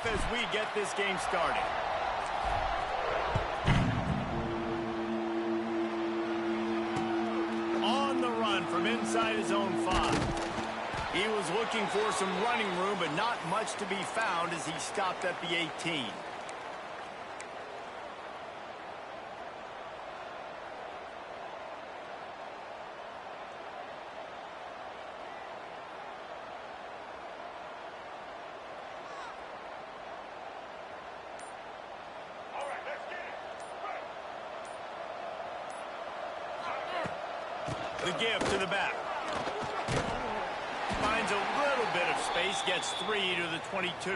kickoff as we get this game started. On the run from inside his own 5. He was looking for some running room, but not much to be found as he stopped at the 18. The give to the back. Finds a little bit of space, gets 3 to the 22.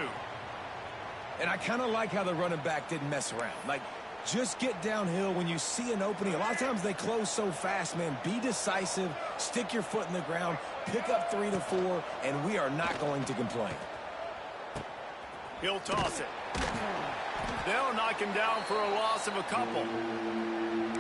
And I kind of like how the running back didn't mess around. Like, just get downhill when you see an opening. A lot of times they close so fast, man. Be decisive, stick your foot in the ground, pick up 3 to 4, and we are not going to complain. He'll toss it. They'll knock him down for a loss of a couple.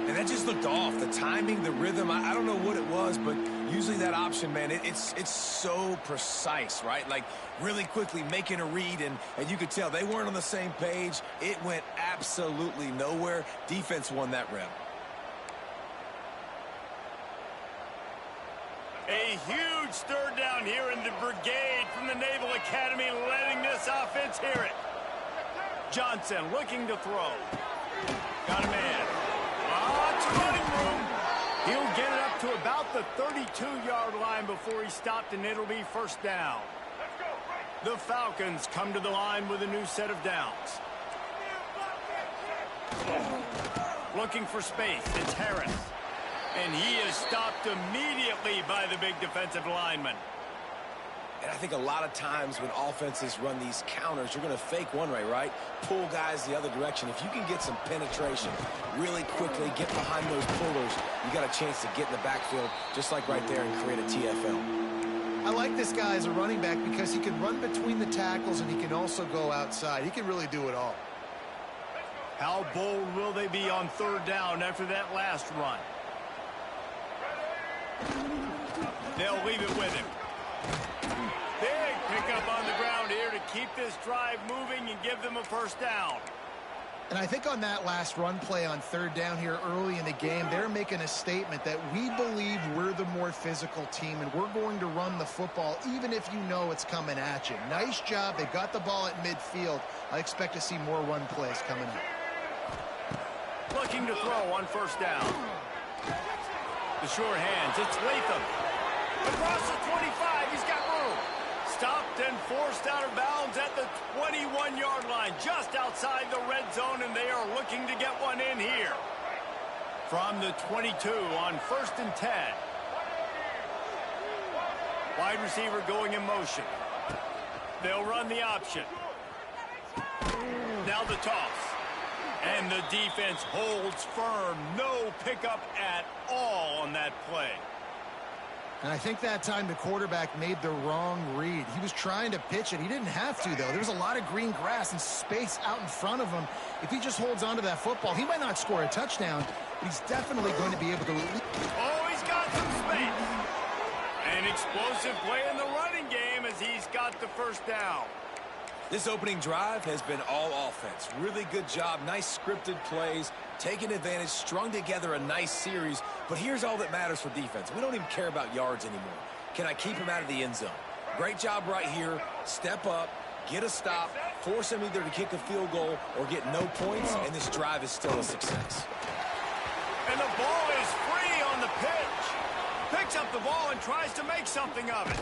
And that just looked off. The timing, the rhythm, I don't know what it was, but usually that option, man, it's so precise, right? Like, really quickly making a read, and you could tell they weren't on the same page. It went absolutely nowhere. Defense won that rep. A huge third down here in the brigade from the Naval Academy, letting this offense hear it. Johnson looking to throw. Got a man. Lots of running room. He'll get it up to about the 32-yard line before he stopped, and it'll be first down. The Falcons come to the line with a new set of downs. Looking for space. It's Harris. And he is stopped immediately by the big defensive lineman. And I think a lot of times when offenses run these counters, you're going to fake one way, right? Pull guys the other direction. If you can get some penetration really quickly, get behind those pullers, you got a chance to get in the backfield just like right there and create a TFL. I like this guy as a running back because he can run between the tackles and he can also go outside. He can really do it all. How bold will they be on third down after that last run? They'll leave it with him. Big pickup on the ground here to keep this drive moving and give them a first down. And I think on that last run play on third down here early in the game, they're making a statement that we believe we're the more physical team and we're going to run the football even if you know it's coming at you. Nice job. They got the ball at midfield. I expect to see more run plays coming up. Looking to throw on first down. The sure hands. It's Latham. Across the 25. He's got room. Stopped and forced out of bounds at the 21-yard line, just outside the red zone, and they are looking to get one in here. From the 22 on 1st and 10. Wide receiver going in motion. They'll run the option. Now the toss. And the defense holds firm. No pickup at all on that play. And I think that time the quarterback made the wrong read. He was trying to pitch it. He didn't have to, though. There was a lot of green grass and space out in front of him. If he just holds on to that football, he might not score a touchdown, but he's definitely going to be able to... Oh, he's got some space. An explosive play in the running game as he's got the first down. This opening drive has been all offense. Really good job. Nice scripted plays. Taking advantage, strung together a nice series. But here's all that matters for defense. We don't even care about yards anymore. Can I keep him out of the end zone? Great job right here. Step up, get a stop, force him either to kick a field goal or get no points, and this drive is still a success. And the ball is free on the pitch. Picks up the ball and tries to make something of it.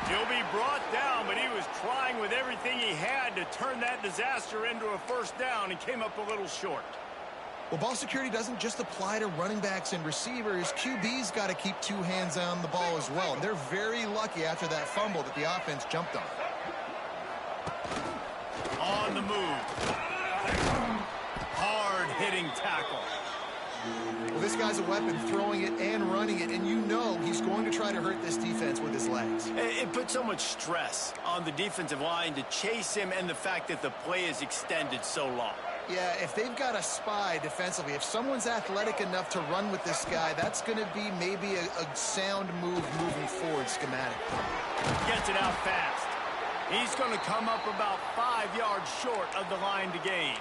He'll be brought down, but he was trying with everything he had to turn that disaster into a first down and came up a little short. Well, ball security doesn't just apply to running backs and receivers. QB's got to keep 2 hands on the ball as well. And they're very lucky after that fumble that the offense jumped on. On the move. Hard-hitting tackle. Well, this guy's a weapon, throwing it and running it, and you know he's going to try to hurt this defense with his legs. It put so much stress on the defensive line to chase him and the fact that the play is extended so long. Yeah, if they've got a spy defensively, if someone's athletic enough to run with this guy, that's going to be maybe a sound move moving forward schematic. Gets it out fast. He's going to come up about 5 yards short of the line to gain.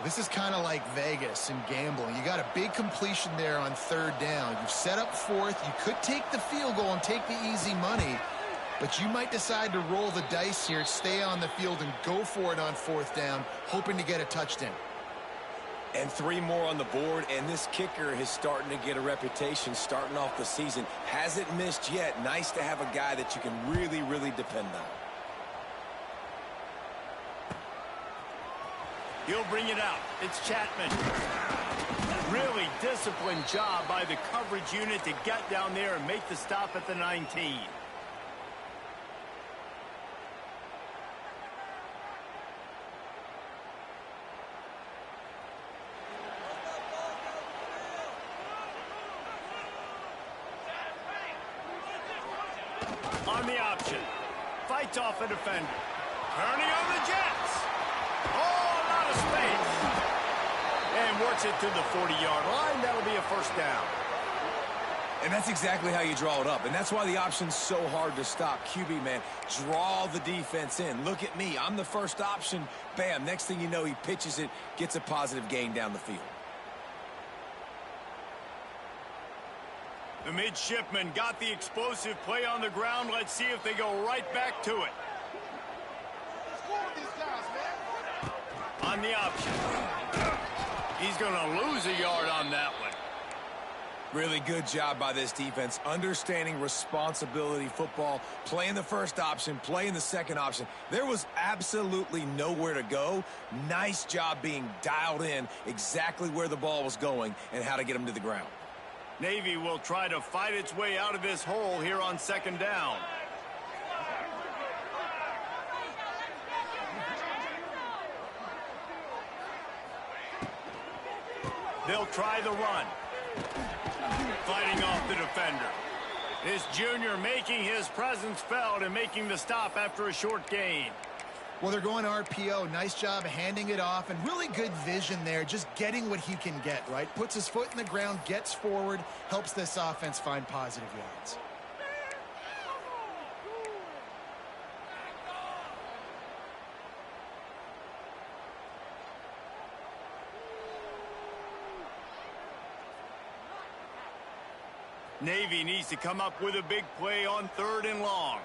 This is kind of like Vegas and gambling. You got a big completion there on third down. You've set up fourth. You could take the field goal and take the easy money, but you might decide to roll the dice here, stay on the field, and go for it on fourth down, hoping to get a touchdown. And 3 more on the board, and this kicker is starting to get a reputation starting off the season. Hasn't missed yet. Nice to have a guy that you can really, really depend on. He'll bring it out. It's Chapman. Really disciplined job by the coverage unit to get down there and make the stop at the 19. On the option. Fights off a defender. Turning on the Jets. Oh, a lot of space. And works it to the 40-yard line. That'll be a first down. And that's exactly how you draw it up. And that's why the option's so hard to stop. QB, man, draw the defense in. Look at me. I'm the first option. Bam. Next thing you know, he pitches it, gets a positive gain down the field. The midshipmen got the explosive play on the ground. Let's see if they go right back to it. On the option. He's going to lose a yard on that one. Really good job by this defense, understanding responsibility football, playing the first option, playing the second option. There was absolutely nowhere to go. Nice job being dialed in exactly where the ball was going and how to get him to the ground. Navy will try to fight its way out of this hole here on second down. They'll try the run. Fighting off the defender. This junior making his presence felt and making the stop after a short gain. Well, they're going RPO. Nice job handing it off, and really good vision there, just getting what he can get, right? Puts his foot in the ground, gets forward, helps this offense find positive yards. Navy needs to come up with a big play on third and long.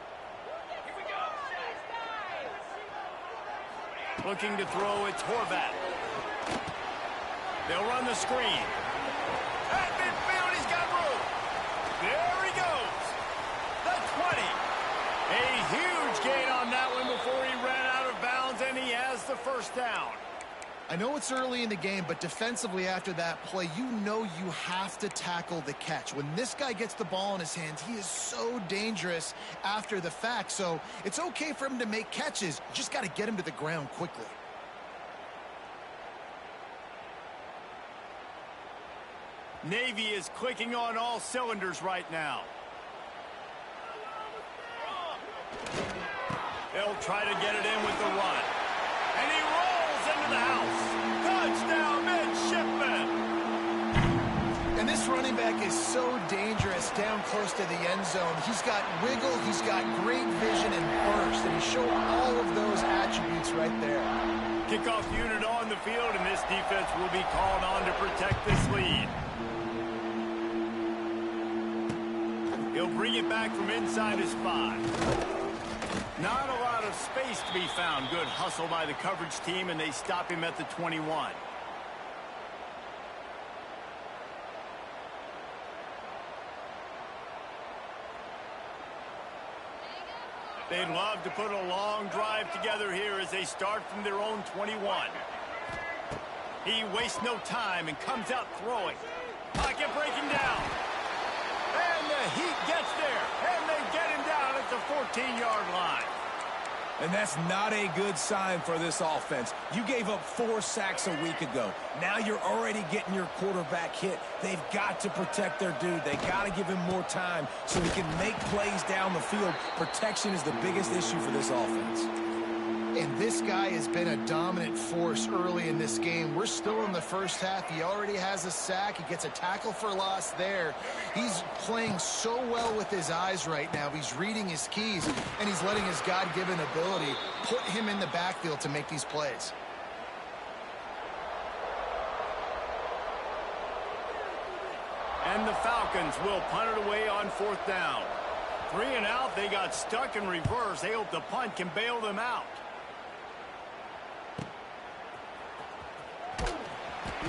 Looking to throw, it's Horvat. They'll run the screen. At midfield, he's got room. There he goes. The 20. A huge gain on that one before he ran out of bounds, and he has the first down. I know it's early in the game, but defensively after that play, you know you have to tackle the catch. When this guy gets the ball in his hands, he is so dangerous after the fact. So it's okay for him to make catches. You just got to get him to the ground quickly. Navy is clicking on all cylinders right now. They'll try to get it in with the run. And he rolls into the house. Touchdown, midshipmen. And this running back is so dangerous down close to the end zone. He's got wiggle, he's got great vision and burst, and he showed all of those attributes right there. Kickoff unit on the field, and this defense will be called on to protect this lead. He'll bring it back from inside his 5. Not a lot of space to be found. Good hustle by the coverage team, and they stop him at the 21. They'd love to put a long drive together here as they start from their own 21. He wastes no time and comes out throwing. Pocket breaking down. And the heat gets there, and they get him down at the 14-yard line. And that's not a good sign for this offense. You gave up 4 sacks a week ago. Now you're already getting your quarterback hit. They've got to protect their dude. They got to give him more time so he can make plays down the field. Protection is the biggest issue for this offense. And this guy has been a dominant force early in this game. We're still in the first half. He already has a sack. He gets a tackle for loss there. He's playing so well with his eyes right now. He's reading his keys, and he's letting his God-given ability put him in the backfield to make these plays. And the Falcons will punt it away on 4th down. 3 and out. They got stuck in reverse. They hope the punt can bail them out.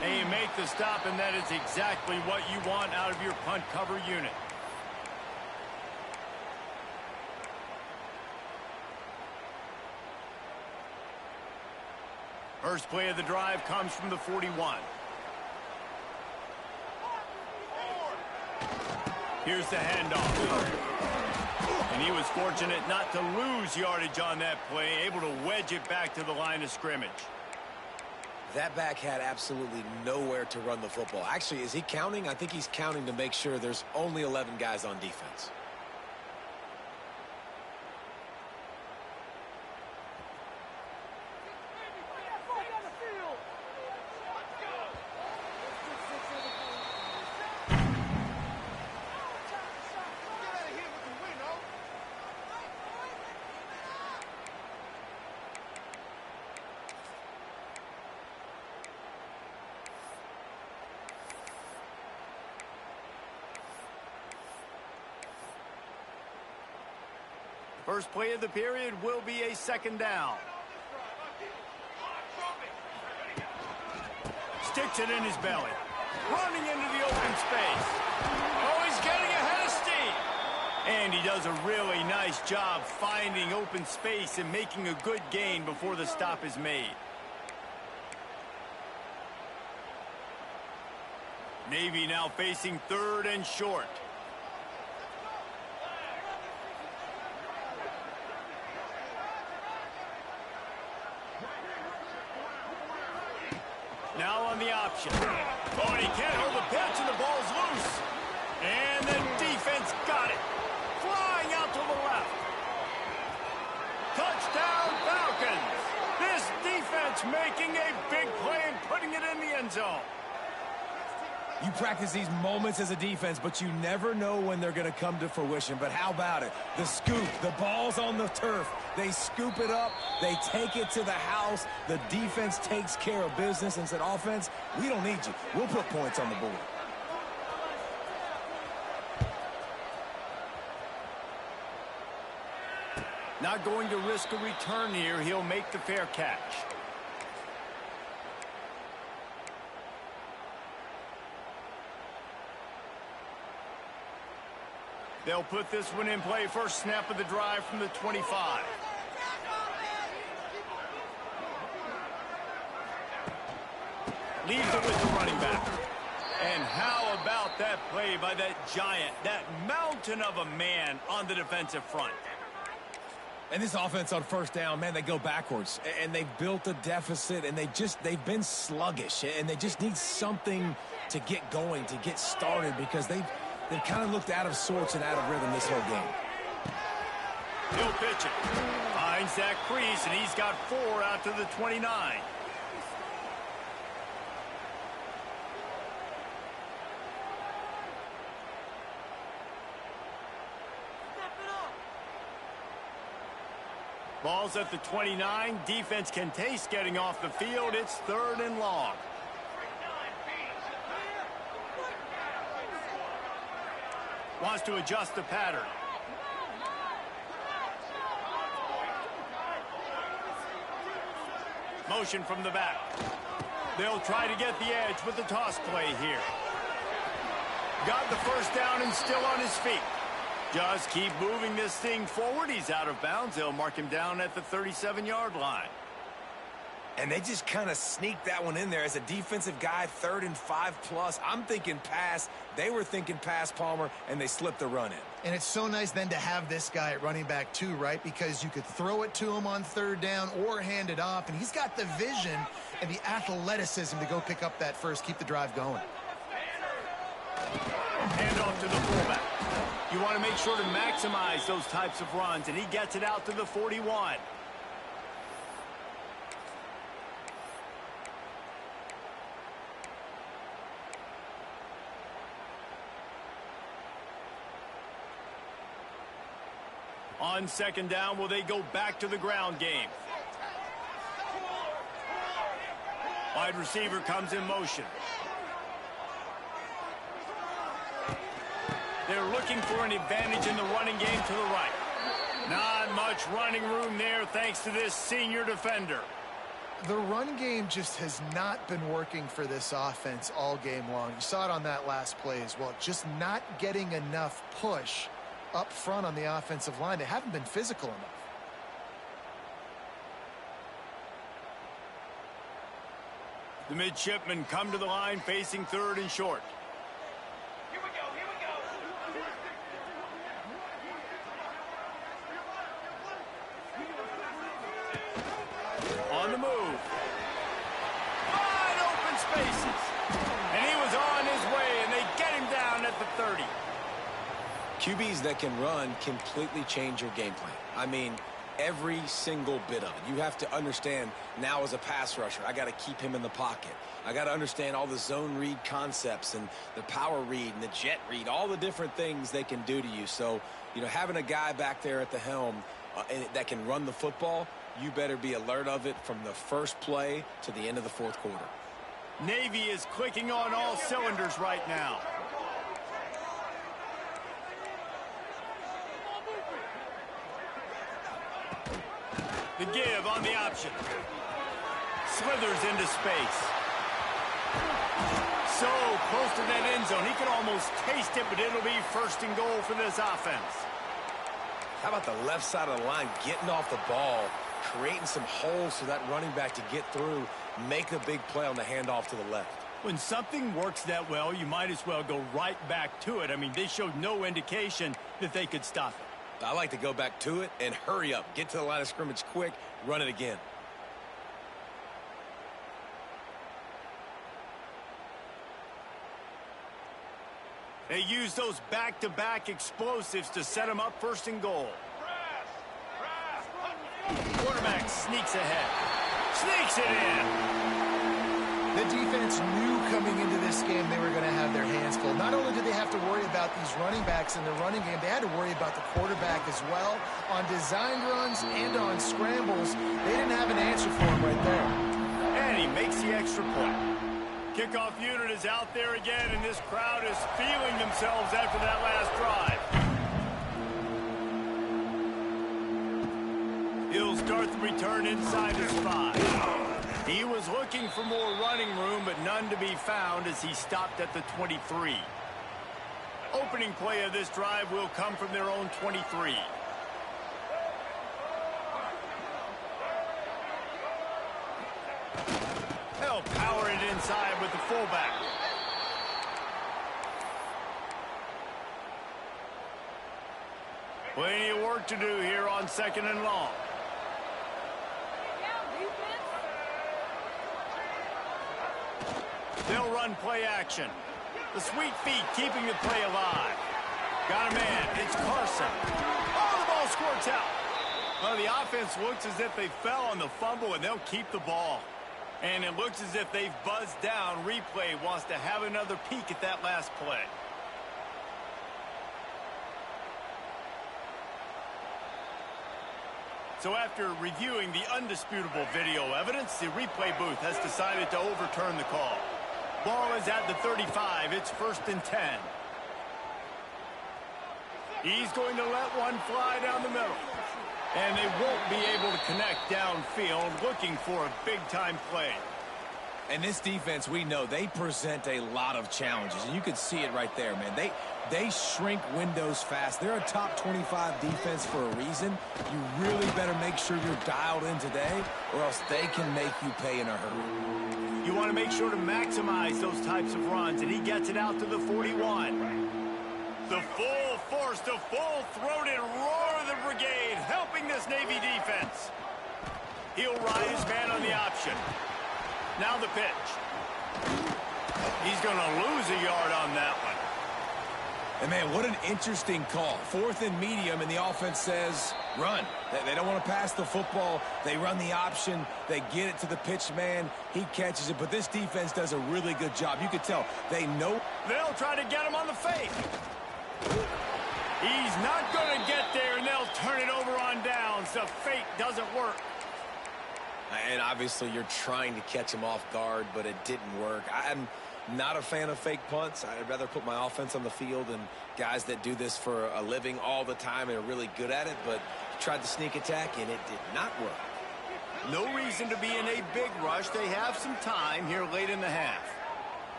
They make the stop, and that is exactly what you want out of your punt cover unit. First play of the drive comes from the 41. Here's the handoff. And he was fortunate not to lose yardage on that play, able to wedge it back to the line of scrimmage. That back had absolutely nowhere to run the football. Actually, is he counting? I think he's counting to make sure there's only 11 guys on defense. First play of the period will be a 2nd down. Sticks it in his belly. Running into the open space. Oh, he's getting ahead of steam. And he does a really nice job finding open space and making a good gain before the stop is made. Navy now facing 3rd and short. Now on the option. Oh, and he can't hold the pitch, and the ball's loose. And the defense got it. Flying out to the left. Touchdown, Falcons. This defense making a big play and putting it in the end zone. You practice these moments as a defense, but you never know when they're going to come to fruition. But how about it? The scoop, the ball's on the turf. They scoop it up. They take it to the house. The defense takes care of business and said, offense, we don't need you. We'll put points on the board. Not going to risk a return here. He'll make the fair catch. They'll put this one in play. First snap of the drive from the 25. Leaves it with the running back. And how about that play by that giant, that mountain of a man on the defensive front? And this offense on 1st down, man, they go backwards. And they've built a deficit, and they've been sluggish. And they just need something to get going, to get started, because they've kind of looked out of sorts and out of rhythm this whole game. He'll pitch it. Finds that crease, and he's got 4 out to the 29. Ball's at the 29. Defense can taste getting off the field. It's 3rd and long. Wants to adjust the pattern. Motion from the back. They'll try to get the edge with the toss play here. Got the first down and still on his feet. Just keep moving this thing forward. He's out of bounds. They'll mark him down at the 37-yard line. And they just kind of sneaked that one in there as a defensive guy, 3rd and 5+. I'm thinking pass. They were thinking pass, Palmer, and they slipped the run in. And it's so nice then to have this guy at running back too, right? Because you could throw it to him on 3rd down or hand it off, and he's got the vision and the athleticism to go pick up that first, keep the drive going. Hand off to the fullback. You want to make sure to maximize those types of runs, and he gets it out to the 41. On second down, will they go back to the ground game? Wide receiver comes in motion. They're looking for an advantage in the running game to the right. Not much running room there thanks to this senior defender. The run game just has not been working for this offense all game long. You saw it on that last play as well. Just not getting enough push up front on the offensive line. They haven't been physical enough. The midshipmen come to the line facing third and short. Here we go, here we go. On the move. Wide open spaces. And he was on his way, and they get him down at the 30. QBs that can run completely change your game plan. I mean, every single bit of it. You have to understand now as a pass rusher, I got to keep him in the pocket. I got to understand all the zone read concepts and the power read and the jet read, all the different things they can do to you. So, having a guy back there at the helm that can run the football, you better be alert of it from the first play to the end of the fourth quarter. Navy is clicking on all cylinders right now. The give on the option. Slithers into space. So close to that end zone. He can almost taste it, but it'll be first and goal for this offense. How about the left side of the line getting off the ball, creating some holes for that running back to get through, make a big play on the handoff to the left. When something works that well, you might as well go right back to it. I mean, they showed no indication that they could stop it. I like to go back to it and hurry up. Get to the line of scrimmage quick, run it again. They use those back-to-back explosives to set them up first and goal. Quarterback sneaks ahead. Sneaks it in. The defense knew coming into this game they were going to have their hands full. Not only did they have to worry about these running backs in the running game, they had to worry about the quarterback as well. On design runs and on scrambles, they didn't have an answer for him right there. And he makes the extra point. Kickoff unit is out there again, and this crowd is feeling themselves after that last drive. He'll start the return inside his 5. He was looking for more running room, but none to be found as he stopped at the 23. Opening play of this drive will come from their own 23. They'll power it inside with the fullback. Plenty of work to do here on second and long. They'll run play action. The sweet feet keeping the play alive. Got a man. It's Carson. Oh, the ball squirts out. Well, the offense looks as if they fell on the fumble, and they'll keep the ball. And it looks as if they've buzzed down. Replay wants to have another peek at that last play. So after reviewing the undisputable video evidence, the replay booth has decided to overturn the call. Ball is at the 35. It's first and 10. He's going to let one fly down the middle. And they won't be able to connect downfield, looking for a big-time play. And this defense, we know, they present a lot of challenges. And you can see it right there, man. They shrink windows fast. They're a top 25 defense for a reason. You really better make sure you're dialed in today, or else they can make you pay in a hurry. You want to make sure to maximize those types of runs, and he gets it out to the 41. The full force, the full-throated roar of the brigade, helping this Navy defense. He'll ride his man on the option. Now the pitch. He's going to lose a yard on that one. And, man, what an interesting call. 4th and medium, and the offense says, run. They don't want to pass the football. They run the option. They get it to the pitch man. He catches it. But this defense does a really good job. You can tell they know. They'll try to get him on the fake. He's not going to get there. And they'll turn it over on downs. The fake doesn't work. And obviously you're trying to catch him off guard, but it didn't work. I'm not a fan of fake punts. I'd rather put my offense on the field and guys that do this for a living all the time and are really good at it, but tried the sneak attack and it did not work. No reason to be in a big rush. They have some time here late in the half.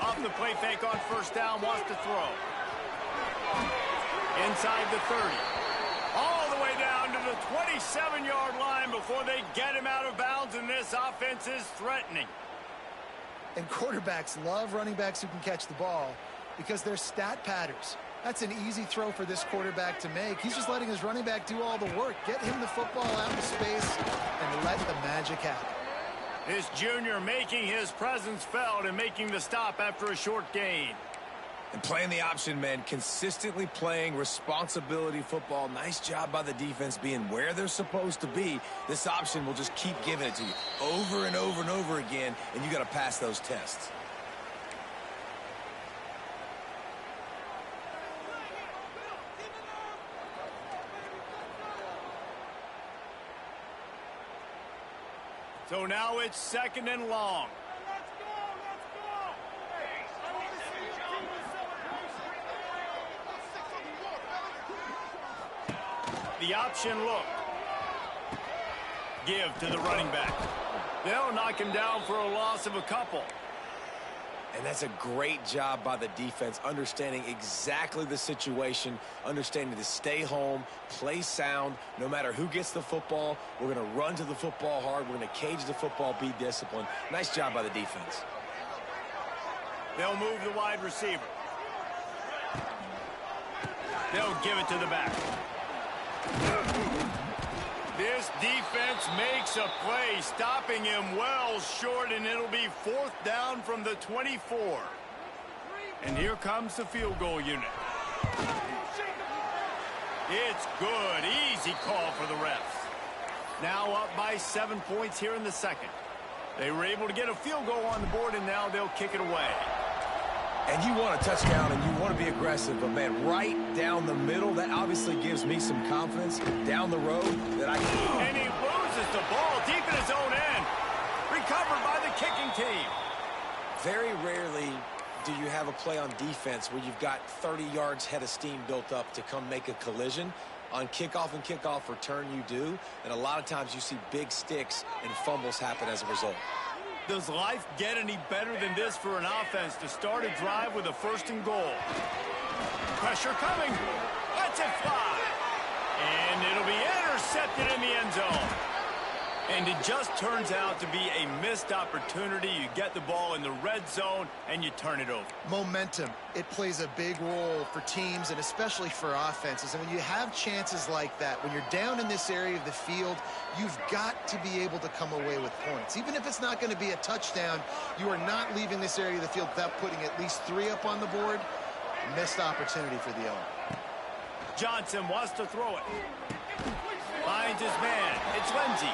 Off the play fake on first down, wants to throw. Inside the 30. All the way down to the 27-yard line before they get him out of bounds, and this offense is threatening. And quarterbacks love running backs who can catch the ball because they're stat patters. That's an easy throw for this quarterback to make. He's just letting his running back do all the work. Get him the football out in space and let the magic happen. This junior making his presence felt and making the stop after a short gain. And playing the option, man, consistently playing responsibility football. Nice job by the defense being where they're supposed to be. This option will just keep giving it to you over and over and over again, and you got to pass those tests. So now it's second and long. The option look. Give to the running back. They'll knock him down for a loss of a couple. And that's a great job by the defense, understanding exactly the situation, understanding to stay home, play sound. No matter who gets the football, we're going to run to the football hard. We're going to cage the football, be disciplined. Nice job by the defense. They'll move the wide receiver. They'll give it to the back. This defense makes a play, stopping him well short, and it'll be fourth down from the 24. And here comes the field goal unit. It's good. Easy call for the refs. Now up by 7 points here in the second. They were able to get a field goal on the board, and now they'll kick it away. And you want a touchdown and you want to be aggressive, but man, right down the middle, that obviously gives me some confidence down the road that I can. And he loses the ball deep in his own end. Recovered by the kicking team. Very rarely do you have a play on defense where you've got 30 yards head of steam built up to come make a collision. On kickoff and kickoff return you do, and a lot of times you see big sticks and fumbles happen as a result. Does life get any better than this for an offense to start a drive with a first and goal? Pressure coming. Lets it fly. And it'll be intercepted in the end zone. And it just turns out to be a missed opportunity. You get the ball in the red zone, and you turn it over. Momentum. It plays a big role for teams and especially for offenses. And when you have chances like that, when you're down in this area of the field, you've got to be able to come away with points. Even if it's not going to be a touchdown, you are not leaving this area of the field without putting at least 3 up on the board. Missed opportunity for the owner. Johnson wants to throw it. Finds his man. It's Lindsey.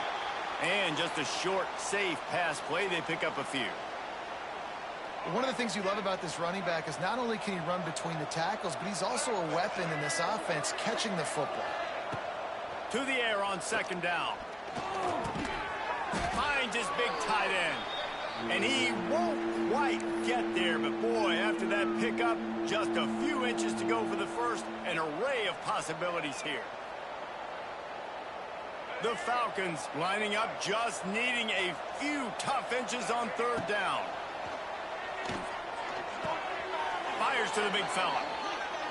And just a short, safe pass play. They pick up a few. One of the things you love about this running back is not only can he run between the tackles, but he's also a weapon in this offense, catching the football. To the air on second down. Finds his big tight end. And he won't quite get there, but boy, after that pickup, just a few inches to go for the first. An array of possibilities here. The Falcons lining up, just needing a few tough inches on third down. Fires to the big fella.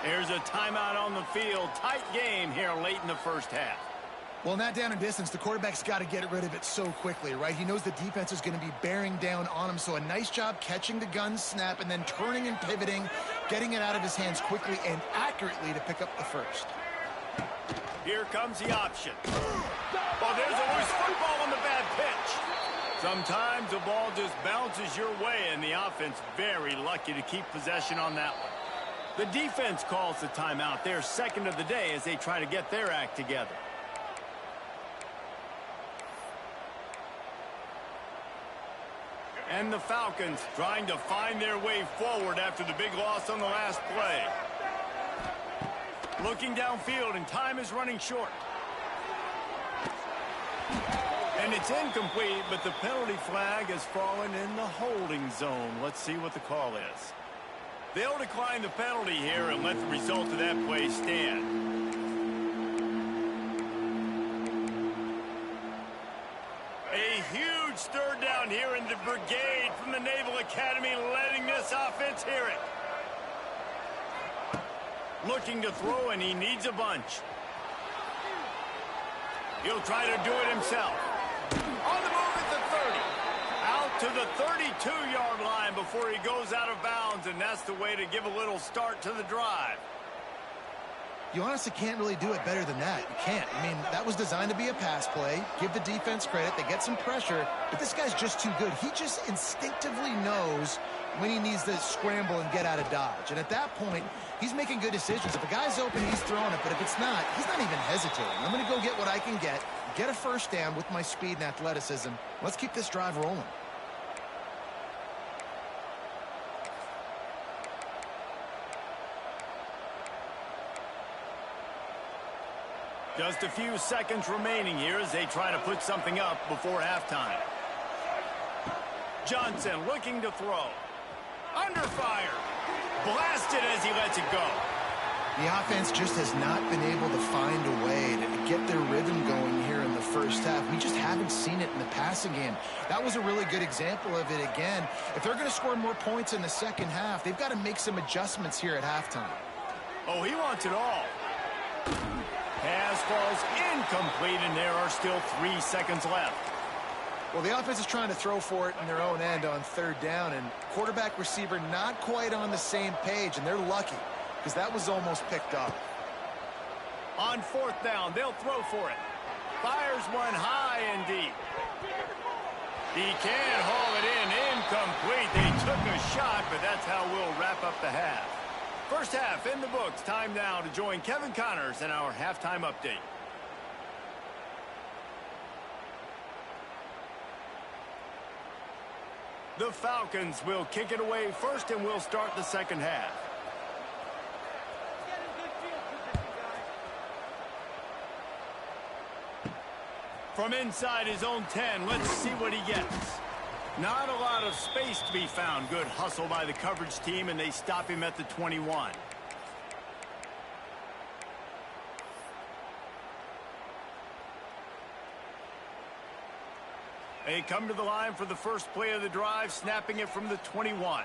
There's a timeout on the field. Tight game here late in the first half. Well, not down in distance. The quarterback's got to get rid of it so quickly, right? He knows the defense is going to be bearing down on him. So a nice job catching the gun snap and then turning and pivoting, getting it out of his hands quickly and accurately to pick up the first. Here comes the option. Oh, there's a loose football on the bad pitch. Sometimes the ball just bounces your way, and the offense very lucky to keep possession on that one. The defense calls the timeout. They're second of the day as they try to get their act together. And the Falcons trying to find their way forward after the big loss on the last play. Looking downfield, and time is running short. And it's incomplete, but the penalty flag has fallen in the holding zone. Let's see what the call is. They'll decline the penalty here and let the result of that play stand. A huge third down here in the brigade from the Naval Academy, letting this offense hear it. Looking to throw, and he needs a bunch. He'll try to do it himself. On the move at the 30. Out to the 32-yard line before he goes out of bounds, and that's the way to give a little start to the drive. You honestly can't really do it better than that. You can't. I mean, that was designed to be a pass play. Give the defense credit. They get some pressure, but this guy's just too good. He just instinctively knows when he needs to scramble and get out of dodge. And at that point, he's making good decisions. If a guy's open, he's throwing it. But if it's not, he's not even hesitating. I'm going to go get what I can get a first down with my speed and athleticism. Let's keep this drive rolling. Just a few seconds remaining here as they try to put something up before halftime. Johnson looking to throw. Under fire. Blasted as he lets it go. The offense just has not been able to find a way to get their rhythm going here in the first half. We just haven't seen it in the passing game. That was a really good example of it again. If they're going to score more points in the second half, they've got to make some adjustments here at halftime. Oh, he wants it all. Pass falls incomplete, and there are still 3 seconds left. Well, the offense is trying to throw for it in their own end on third down, and quarterback receiver not quite on the same page, and they're lucky because that was almost picked up. On fourth down, they'll throw for it. Fires one high and deep. He can't haul it in. Incomplete. They took a shot, but that's how we'll wrap up the half. First half in the books. Time now to join Kevin Connors in our halftime update. The Falcons will kick it away first, and we'll start the second half. From inside his own 10, let's see what he gets. Not a lot of space to be found. Good hustle by the coverage team, and they stop him at the 21. They come to the line for the first play of the drive, snapping it from the 21.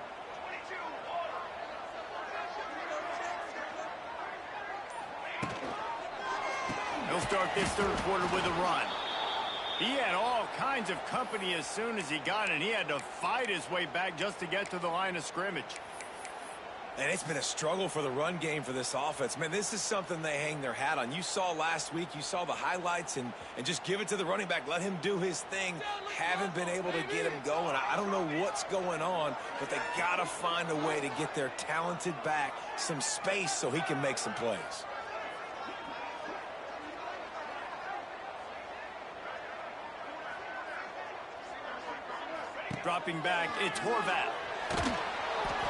He'll start this third quarter with a run. He had all kinds of company as soon as he got it. He had to fight his way back just to get to the line of scrimmage. And it's been a struggle for the run game for this offense. Man, this is something they hang their hat on. You saw last week, you saw the highlights, and just give it to the running back. Let him do his thing. Haven't been able to get him going. I don't know what's going on, but they got to find a way to get their talented back some space so he can make some plays. Dropping back, it's Horvath.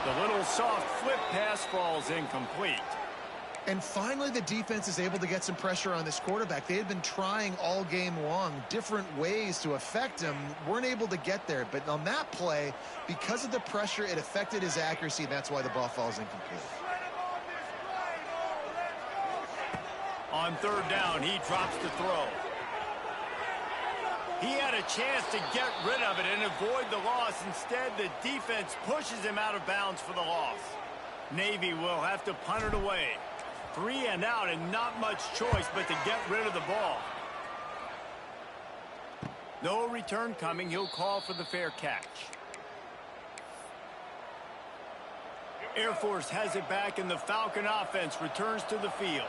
The little soft flip pass falls incomplete. And finally, the defense is able to get some pressure on this quarterback. They had been trying all game long, different ways to affect him, weren't able to get there. But on that play, because of the pressure, it affected his accuracy, and that's why the ball falls incomplete. On third down, he drops the throw. He had a chance to get rid of it and avoid the loss. Instead, the defense pushes him out of bounds for the loss. Navy will have to punt it away. 3 and out, and not much choice but to get rid of the ball. No return coming. He'll call for the fair catch. Air Force has it back, and the Falcon offense returns to the field.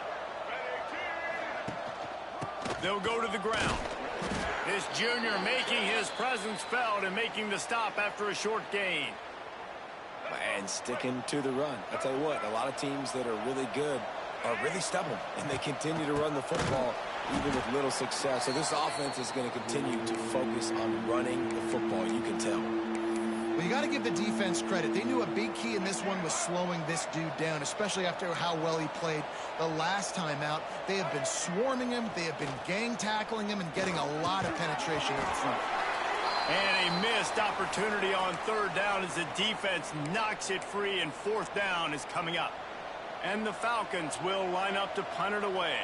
They'll go to the ground. This junior making his presence felt and making the stop after a short gain. And sticking to the run. I tell you what, a lot of teams that are really good are really stubborn, and they continue to run the football even with little success. So this offense is going to continue to focus on running the football, you can tell. Well, you got to give the defense credit. They knew a big key in this one was slowing this dude down, especially after how well he played the last time out. They have been swarming him. They have been gang tackling him and getting a lot of penetration up front. And a missed opportunity on third down as the defense knocks it free, and fourth down is coming up. And the Falcons will line up to punt it away.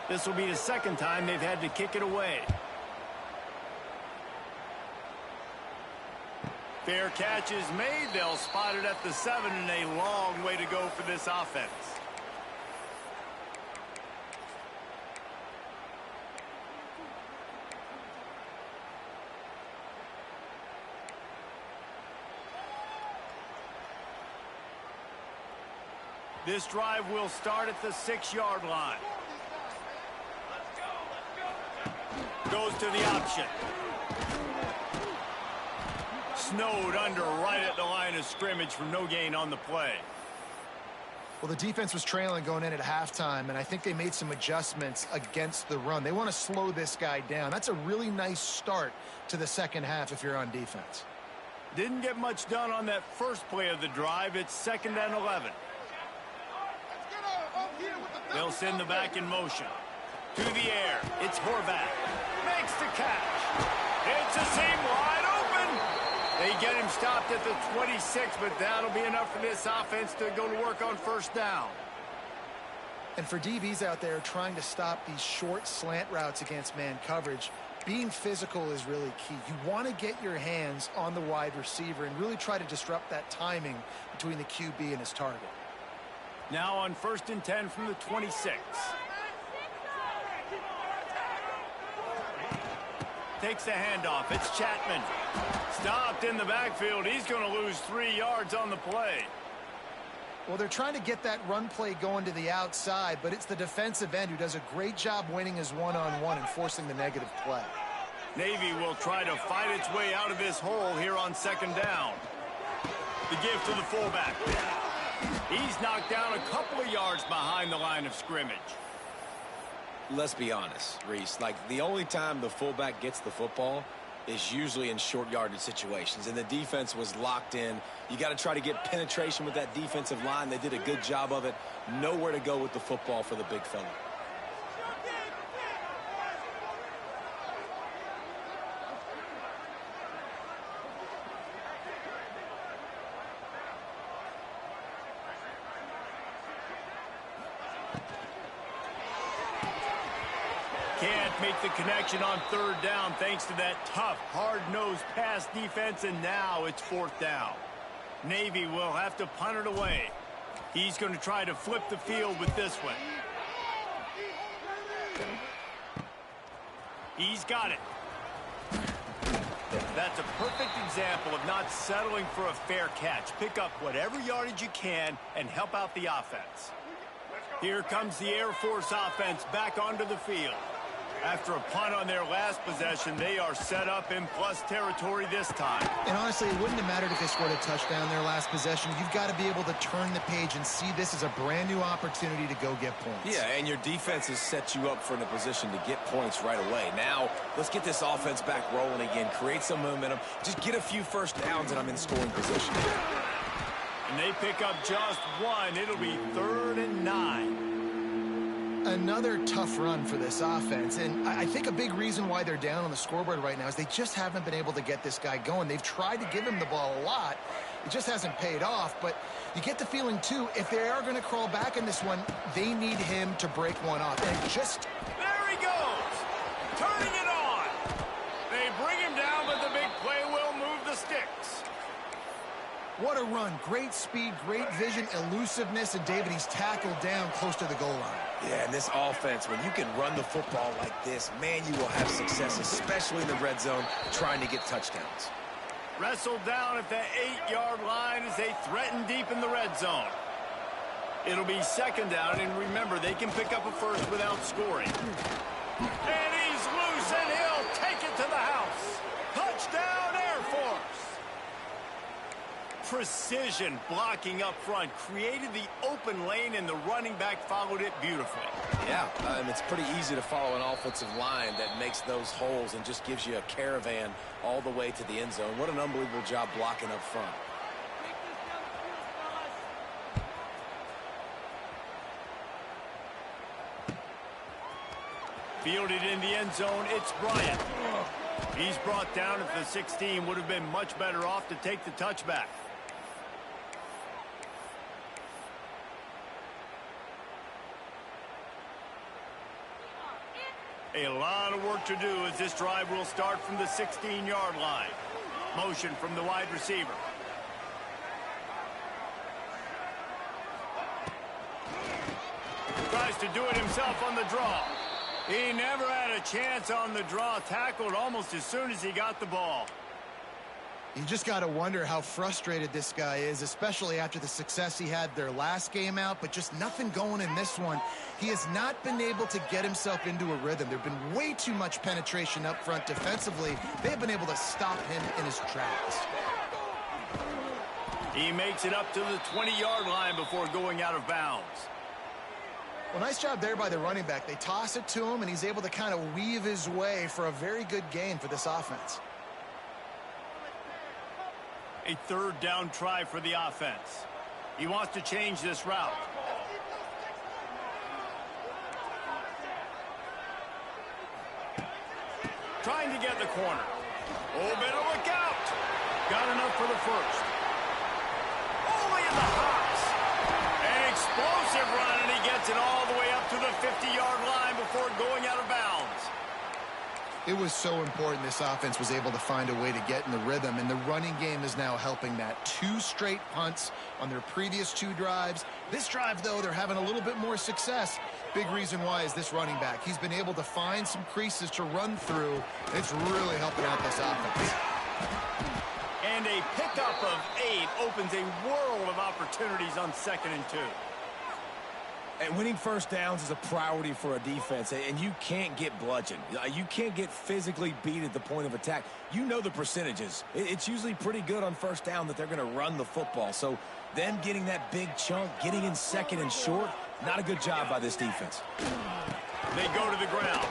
This will be the second time they've had to kick it away. Fair catch is made. They'll spot it at the 7, and a long way to go for this offense. This drive will start at the 6-yard line. Goes to the option. Snowed under right at the line of scrimmage for no gain on the play. Well, the defense was trailing going in at halftime, and I think they made some adjustments against the run. They want to slow this guy down. That's a really nice start to the second half if you're on defense. Didn't get much done on that first play of the drive. It's 2nd and 11. They'll send the back in motion. To the air. It's Horvath. Makes the catch. It's a seam wide open. They get him stopped at the 26, but that'll be enough for this offense to go to work on first down. And for DBs out there trying to stop these short slant routes against man coverage, being physical is really key. You want to get your hands on the wide receiver and really try to disrupt that timing between the QB and his target. Now on 1st and 10 from the 26. Takes the handoff. It's Chapman. Stopped in the backfield. He's going to lose 3 yards on the play. Well, they're trying to get that run play going to the outside, but it's the defensive end who does a great job winning his one-on-one and forcing the negative play. Navy will try to fight its way out of this hole here on 2nd down. The give to the fullback. He's knocked down a couple of yards behind the line of scrimmage. Let's be honest, Reese. Like, the only time the fullback gets the football is usually in short yardage situations, and the defense was locked in. You got to try to get penetration with that defensive line. They did a good job of it. Nowhere to go with the football for the big fella. Can't make the connection on 3rd down thanks to that tough, hard-nosed pass defense, and now it's 4th down. Navy will have to punt it away. He's going to try to flip the field with this one. He's got it. That's a perfect example of not settling for a fair catch. Pick up whatever yardage you can and help out the offense. Here comes the Air Force offense back onto the field. After a punt on their last possession, they are set up in plus territory this time. And honestly, it wouldn't have mattered if they scored a touchdown their last possession. You've got to be able to turn the page and see this as a brand new opportunity to go get points. Yeah, and your defense has set you up for in a position to get points right away. Now, let's get this offense back rolling again, create some momentum, just get a few first downs, and I'm in scoring position. And they pick up just one. It'll be 3rd and 9. Another tough run for this offense, and I think a big reason why they're down on the scoreboard right now is they just haven't been able to get this guy going. They've tried to give him the ball a lot. It just hasn't paid off, but you get the feeling, too, if they are going to crawl back in this one, they need him to break one off. And just... There he goes! Turning it on! They bring him down, but the big play will move the sticks. What a run. Great speed, great vision, elusiveness, and David, he's tackled down close to the goal line. Yeah, and this offense, when you can run the football like this, man, you will have success, especially in the red zone, trying to get touchdowns. Wrestled down at the 8-yard line as they threaten deep in the red zone. It'll be 2nd down, and remember, they can pick up a first without scoring. And he's loose, and he'll take it to the house. Touchdown, Air Force! precision blocking up front, created the open lane, and the running back followed it beautifully. Yeah, and it's pretty easy to follow an offensive line that makes those holes and just gives you a caravan all the way to the end zone. What an unbelievable job blocking up front. Fielded in the end zone, it's Bryant. He's brought down at the 16. Would have been much better off to take the touchback. A lot of work to do as this drive will start from the 16-yard line. Motion from the wide receiver. Tries to do it himself on the draw. He never had a chance on the draw. Tackled almost as soon as he got the ball. You just got to wonder how frustrated this guy is, especially after the success he had their last game out, but just nothing going in this one. He has not been able to get himself into a rhythm. There have been way too much penetration up front defensively. They've been able to stop him in his tracks. He makes it up to the 20-yard line before going out of bounds. Well, nice job there by the running back. They toss it to him, and he's able to kind of weave his way for a very good gain for this offense. A third down try for the offense. He wants to change this route. Trying to get the corner. Oh, better look out. Got enough for the first. Only in the hops. An explosive run, and he gets it all the way up to the 50-yard line before going out of bounds. It was so important this offense was able to find a way to get in the rhythm, and the running game is now helping that. 2 straight punts on their previous 2 drives. This drive, though, they're having a little bit more success. Big reason why is this running back. He's been able to find some creases to run through. It's really helping out this offense. And a pickup of 8 opens a world of opportunities on 2nd and 2. And winning first downs is a priority for a defense, and you can't get bludgeoned. You can't get physically beat at the point of attack. You know the percentages. It's usually pretty good on first down that they're going to run the football. So them getting that big chunk, getting in 2nd and short, not a good job by this defense. They go to the ground.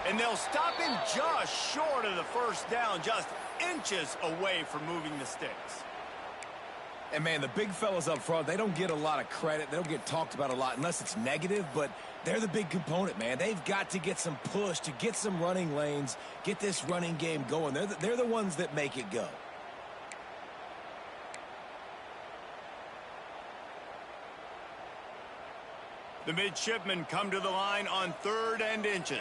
And they'll stop him just short of the first down, just inches away from moving the sticks. And, man, the big fellas up front, they don't get a lot of credit. They don't get talked about a lot unless it's negative, but they're the big component, man. They've got to get some push, to get some running lanes, get this running game going. They're the ones that make it go. The midshipmen come to the line on 3rd and inches.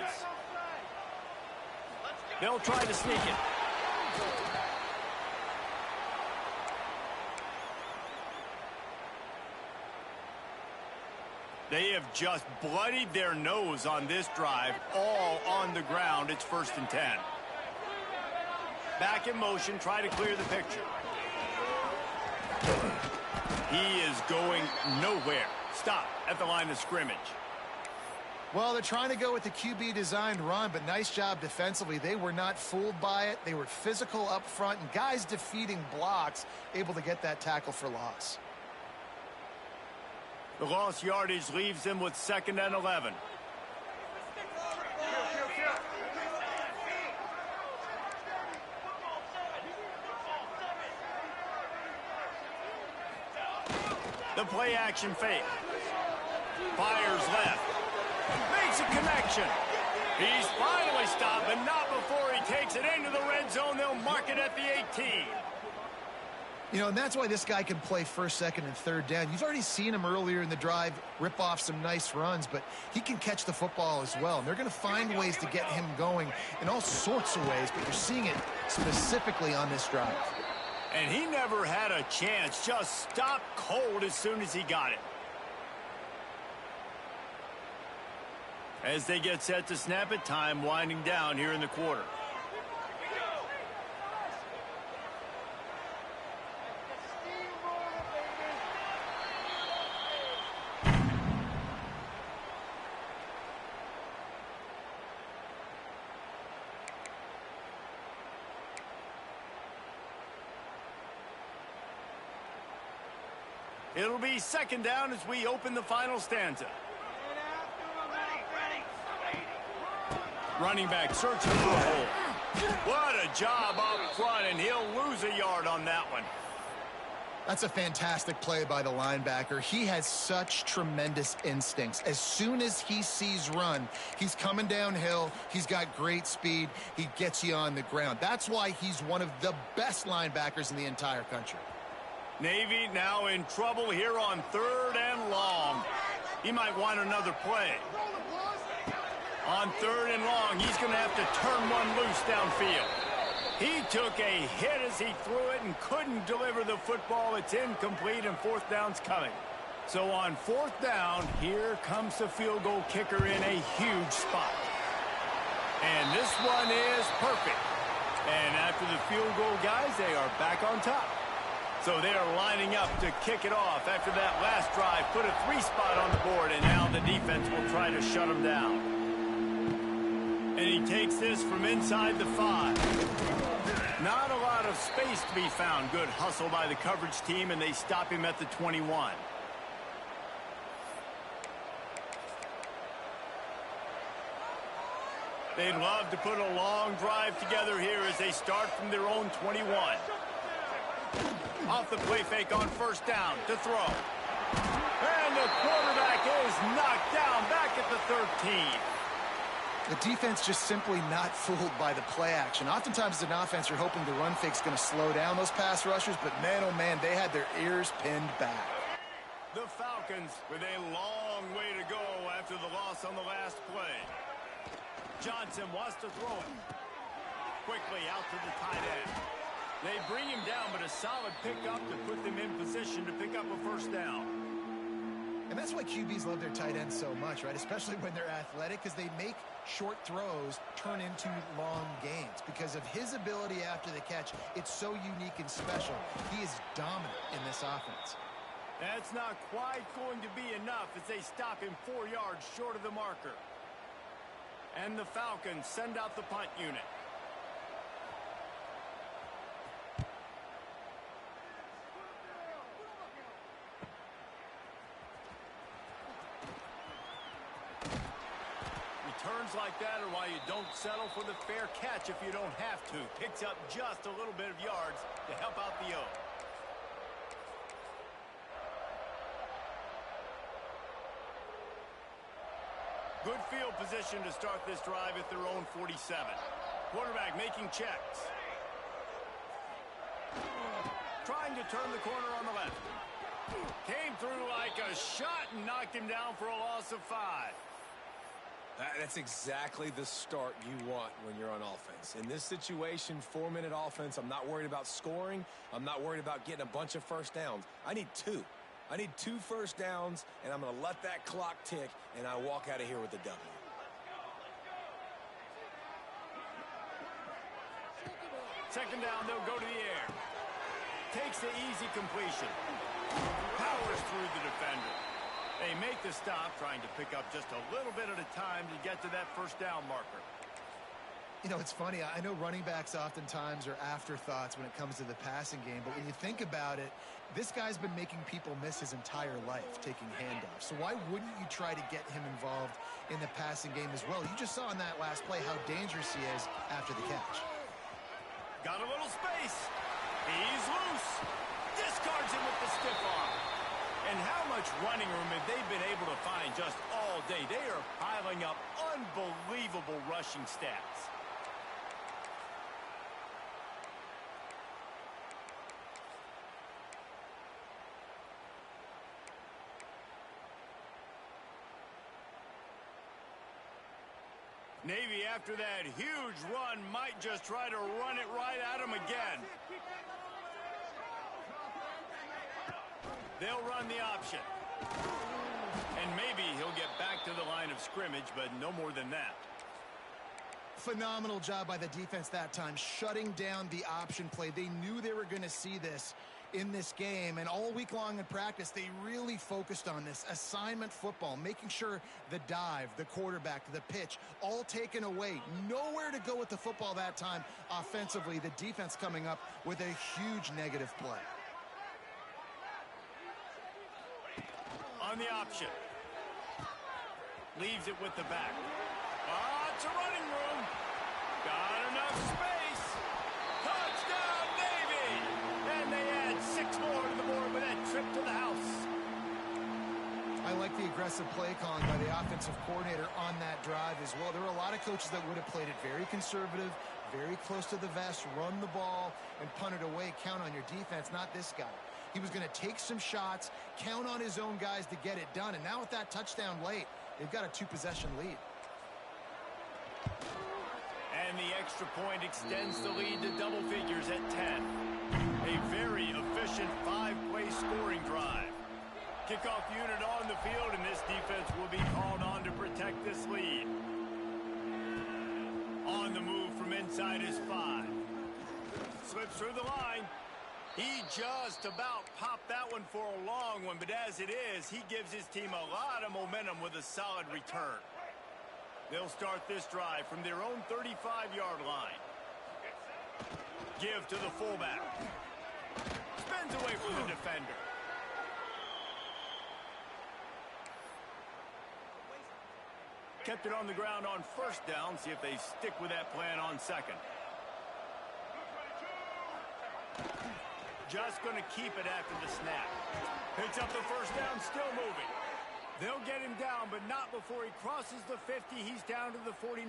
They'll try to sneak it. They have just bloodied their nose on this drive, all on the ground. It's 1st and 10. Back in motion, try to clear the picture. He is going nowhere. Stop at the line of scrimmage. Well, they're trying to go with the QB-designed run, but nice job defensively. They were not fooled by it. They were physical up front, and guys defeating blocks, able to get that tackle for loss. The lost yardage leaves them with 2nd and 11. The play action fake. Fires left. Makes a connection. He's finally stopped, but not before he takes it into the red zone. They'll mark it at the 18. You know, and that's why this guy can play 1st, 2nd, and 3rd down. You've already seen him earlier in the drive rip off some nice runs, but he can catch the football as well. And they're going to find ways to get him going in all sorts of ways, but you're seeing it specifically on this drive. And he never had a chance. Just stopped cold as soon as he got it. As they get set to snap it, time winding down here in the quarter. It'll be second down as we open the final stanza. Running back searching for a hole. What a job up front, and he'll lose a yard on that one. That's a fantastic play by the linebacker. He has such tremendous instincts. As soon as he sees run, he's coming downhill. He's got great speed. He gets you on the ground. That's why he's one of the best linebackers in the entire country. Navy now in trouble here on 3rd and long. He might want another play. On 3rd and long, he's going to have to turn one loose downfield. He took a hit as he threw it and couldn't deliver the football. It's incomplete, and 4th down's coming. So on 4th down, here comes the field goal kicker in a huge spot. And this one is perfect. And after the field goal, guys, they are back on top. So they are lining up to kick it off after that last drive. Put a 3-spot on the board, and now the defense will try to shut them down. And he takes this from inside the 5. Not a lot of space to be found. Good hustle by the coverage team, and they stop him at the 21. They'd love to put a long drive together here as they start from their own 21. Off the play fake on 1st down to throw. And the quarterback is knocked down back at the 13. The defense just simply not fooled by the play action. Oftentimes as an offense, you're hoping the run fake's going to slow down those pass rushers, but man, oh man, they had their ears pinned back. The Falcons with a long way to go after the loss on the last play. Johnson wants to throw it. Quickly out to the tight end. They bring him down, but a solid pickup to put them in position to pick up a 1st down. And that's why QBs love their tight ends so much, right? Especially when they're athletic, because they make short throws turn into long gains. Because of his ability after the catch, it's so unique and special. He is dominant in this offense. That's not quite going to be enough as they stop him 4 yards short of the marker. And the Falcons send out the punt unit. Returns like that are why you don't settle for the fair catch if you don't have to. Picks up just a little bit of yards to help out the O. Good field position to start this drive at their own 47. Quarterback making checks. Trying to turn the corner on the left. Came through like a shot and knocked him down for a loss of 5. That's exactly the start you want when you're on offense. In this situation, 4-minute offense, I'm not worried about scoring. I'm not worried about getting a bunch of 1st downs. I need 2. I need 2 1st downs, and I'm going to let that clock tick, and I walk out of here with a W. Second down, they'll go to the air. Takes the easy completion. Powers through the defender. They make the stop, trying to pick up just a little bit at a time to get to that 1st down marker. You know, it's funny. I know running backs oftentimes are afterthoughts when it comes to the passing game, but when you think about it, this guy's been making people miss his entire life taking handoffs. So why wouldn't you try to get him involved in the passing game as well? You just saw in that last play how dangerous he is after the catch. Got a little space. He's loose. Discards him with the stiff arm. And how much running room have they been able to find just all day? They are piling up unbelievable rushing stats. Navy, after that huge run, might just try to run it right at him again. They'll run the option. And maybe he'll get back to the line of scrimmage, but no more than that. Phenomenal job by the defense that time, shutting down the option play. They knew they were going to see this in this game, and all week long in practice, they really focused on this assignment football, making sure the dive, the quarterback, the pitch, all taken away. Nowhere to go with the football that time offensively. The defense coming up with a huge negative play. On the option. Leaves it with the back. Oh, it's a running room. Got enough space. Touchdown, Navy! And they add 6 more to the board with that trip to the house. I like the aggressive play calling by the offensive coordinator on that drive as well. There were a lot of coaches that would have played it very conservative, very close to the vest, run the ball, and punt it away. Count on your defense, not this guy. He was going to take some shots, count on his own guys to get it done. And now with that touchdown late, they've got a 2-possession lead. And the extra point extends the lead to double figures at 10. A very efficient 5-play scoring drive. Kickoff unit on the field, and this defense will be called on to protect this lead. On the move from inside his 5. Slips through the line. He just about popped that one for a long one, but as it is, he gives his team a lot of momentum with a solid return. They'll start this drive from their own 35-yard line. Give to the fullback. Spins away from the defender. Kept it on the ground on first down. See if they stick with that plan on second. Just going to keep it after the snap. Picks up the first down, still moving. They'll get him down, but not before he crosses the 50. He's down to the 49.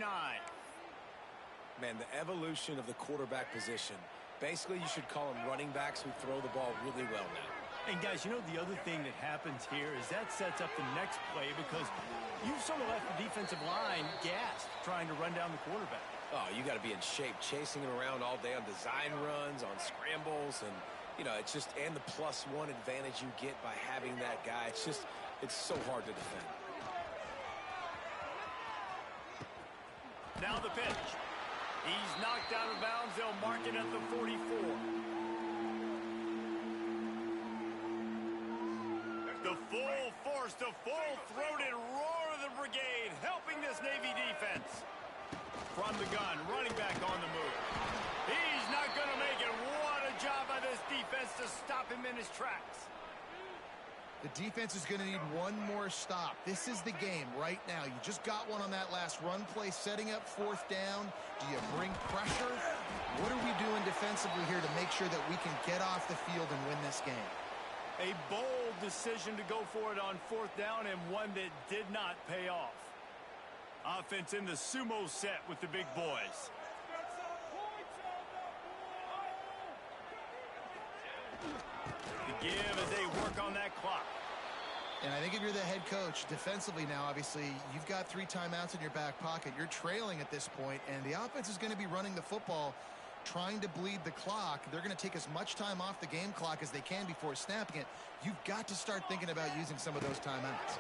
Man, the evolution of the quarterback position. Basically, you should call them running backs who throw the ball really well now. And guys, you know the other thing that happens here is that sets up the next play because you've sort of left the defensive line gassed trying to run down the quarterback. Oh, you got to be in shape, chasing him around all day on design runs, on scrambles, and, you know, it's just, and the +1 advantage you get by having that guy. It's just, it's so hard to defend. Now the pitch. He's knocked out of bounds. They'll mark it at the 44. The full force, the full-throated roar of the brigade, helping this Navy defense. From the gun, running back on the move. He's not going to make it. What a job by this defense to stop him in his tracks. The defense is going to need one more stop. This is the game right now. You just got one on that last run play, setting up 4th down. Do you bring pressure? What are we doing defensively here to make sure that we can get off the field and win this game? A bold decision to go for it on 4th down, and one that did not pay off. Offense in the sumo set with the big boys. The give as they work on that clock. And I think if you're the head coach, defensively now, obviously, you've got 3 timeouts in your back pocket. You're trailing at this point, and the offense is going to be running the football, trying to bleed the clock. They're going to take as much time off the game clock as they can before snapping it. You've got to start thinking about using some of those timeouts.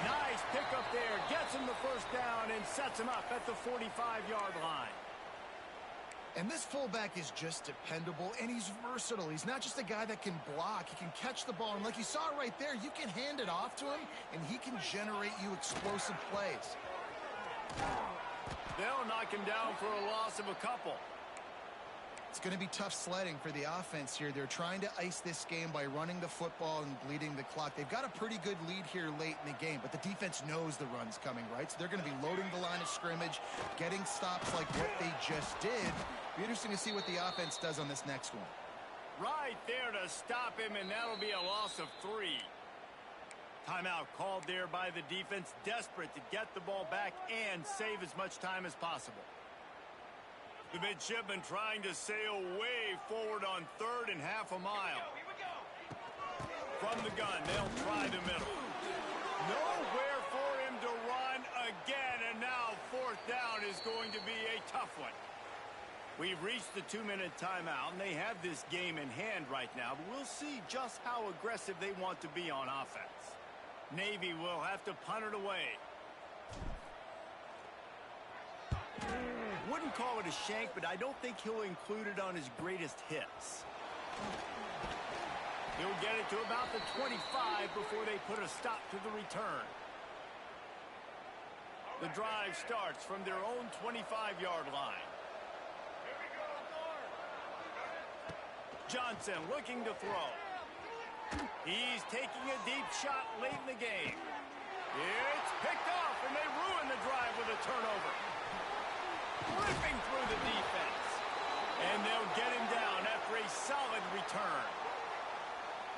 Nice pickup there. Gets him the first down and sets him up at the 45-yard line. And this fullback is just dependable, and he's versatile. He's not just a guy that can block. He can catch the ball, and like you saw right there, you can hand it off to him, and he can generate you explosive plays. They'll knock him down for a loss of a couple. It's going to be tough sledding for the offense here. They're trying to ice this game by running the football and bleeding the clock. They've got a pretty good lead here late in the game, but the defense knows the run's coming, right? So they're going to be loading the line of scrimmage, getting stops like what they just did. Be interesting to see what the offense does on this next one. Right there to stop him, and that'll be a loss of 3. Timeout called there by the defense, desperate to get the ball back and save as much time as possible. The midshipman trying to sail way forward on 3rd and half a mile. Here we go. From the gun, they'll try the middle. Nowhere for him to run again, and now 4th down is going to be a tough one. We've reached the 2-minute timeout, and they have this game in hand right now, but we'll see just how aggressive they want to be on offense. Navy will have to punt it away. Wouldn't call it a shank, but I don't think he'll include it on his greatest hits. He'll get it to about the 25 before they put a stop to the return. The drive starts from their own 25-yard line. Johnson looking to throw. He's taking a deep shot late in the game. It's picked off, and they ruin the drive with a turnover. Ripping through the defense. And they'll get him down after a solid return.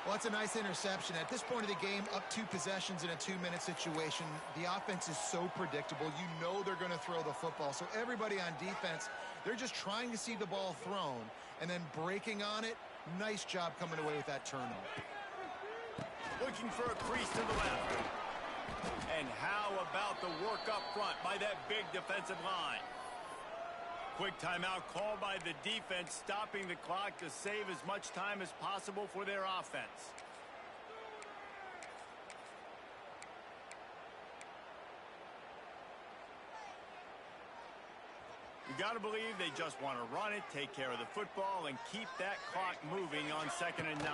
Well, that's a nice interception. At this point of the game, up 2 possessions in a 2-minute situation, the offense is so predictable. You know they're going to throw the football. So everybody on defense, they're just trying to see the ball thrown and then breaking on it. Nice job coming away with that turnover. Looking for a crease to the left. And how about the work up front by that big defensive line? Quick timeout called by the defense, stopping the clock to save as much time as possible for their offense. You got to believe they just want to run it, take care of the football, and keep that clock moving on 2nd and 9.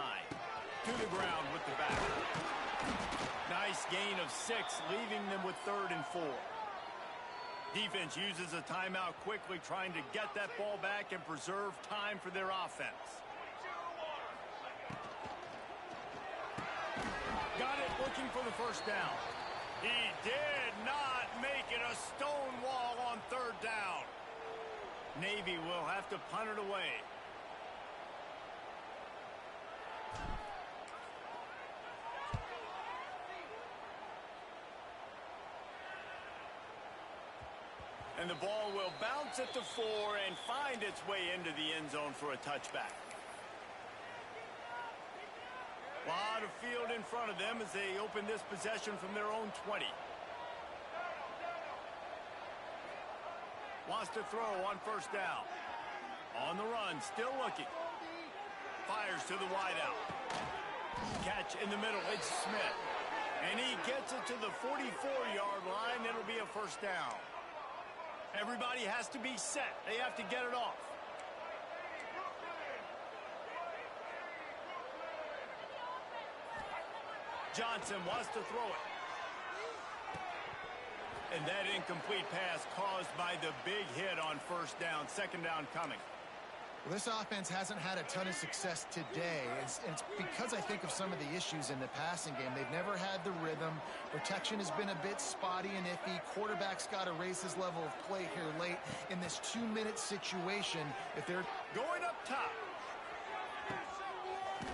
To the ground with the back. Nice gain of 6, leaving them with 3rd and 4. Defense uses a timeout quickly, trying to get that ball back and preserve time for their offense. Got it, looking for the first down. He did not make it a stone wall on 3rd down. Navy will have to punt it away. And the ball will bounce at the 4 and find its way into the end zone for a touchback. A lot of field in front of them as they open this possession from their own 20. Wants to throw on 1st down. On the run, still looking. Fires to the wideout. Catch in the middle, it's Smith. And he gets it to the 44-yard line. It'll be a 1st down. Everybody has to be set. They have to get it off. Johnson wants to throw it. And that incomplete pass caused by the big hit on 1st down. 2nd down coming. Well, this offense hasn't had a ton of success today. It's because I think of some of the issues in the passing game. They've never had the rhythm. Protection has been a bit spotty and iffy. Quarterback's got to raise his level of play here late in this 2-minute situation. If they're going up top.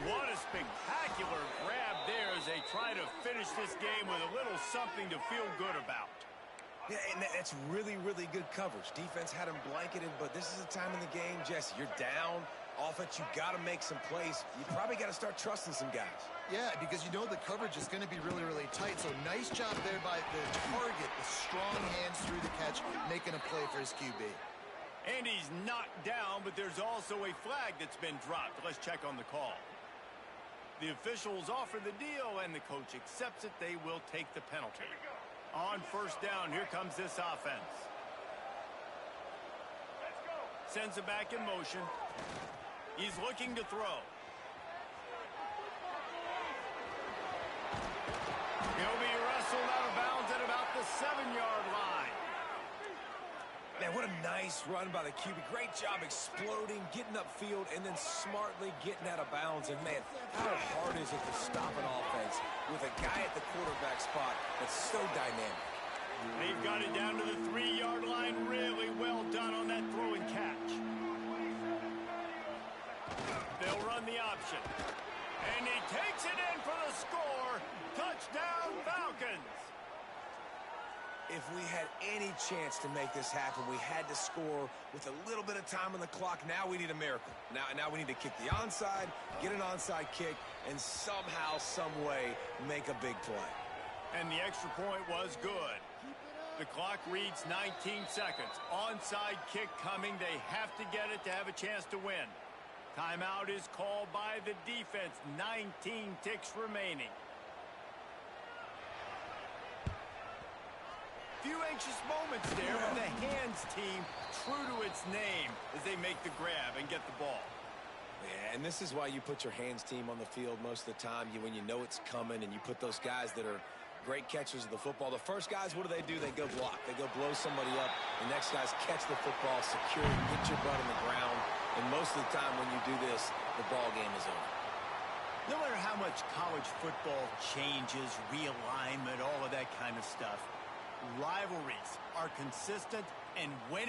What a spectacular grab there as they try to finish this game with a little something to feel good about. Yeah, and that's really, really good coverage. Defense had him blanketed, but this is a time in the game, Jesse, you're down. Offense, you got to make some plays. You probably got to start trusting some guys. Yeah, because you know the coverage is going to be really, really tight. So nice job there by the target, the strong hands through the catch, making a play for his QB. And he's knocked down, but there's also a flag that's been dropped. Let's check on the call. The officials offer the deal, and the coach accepts it. They will take the penalty. On 1st down, here comes this offense. Sends it back in motion. He's looking to throw. He'll be wrestled out of bounds at about the 7-yard line. Man, what a nice run by the QB. Great job exploding, getting upfield, and then smartly getting out of bounds. And, man, how hard is it to stop an offense with a guy at the quarterback spot that's so dynamic? They've got it down to the 3-yard line. Really well done on that throw and catch. They'll run the option. And he takes it in for the score. Touchdown, Falcons. If we had any chance to make this happen, we had to score with a little bit of time on the clock. Now we need a miracle. Now we need to kick the onside, get an onside kick, and somehow, some way, make a big play. And the extra point was good. The clock reads 19 seconds. Onside kick coming. They have to get it to have a chance to win. Timeout is called by the defense. 19 ticks remaining. Few anxious moments there with the hands team true to its name as they make the grab and get the ball. Yeah, and this is why you put your hands team on the field most of the time when you know it's coming, and you put those guys that are great catchers of the football. The first guys, what do? They go block. They go blow somebody up. The next guys catch the football, secure it, get your butt on the ground. And most of the time when you do this, the ball game is over. No matter how much college football changes, realignment, all of that kind of stuff, rivalries are consistent, and winning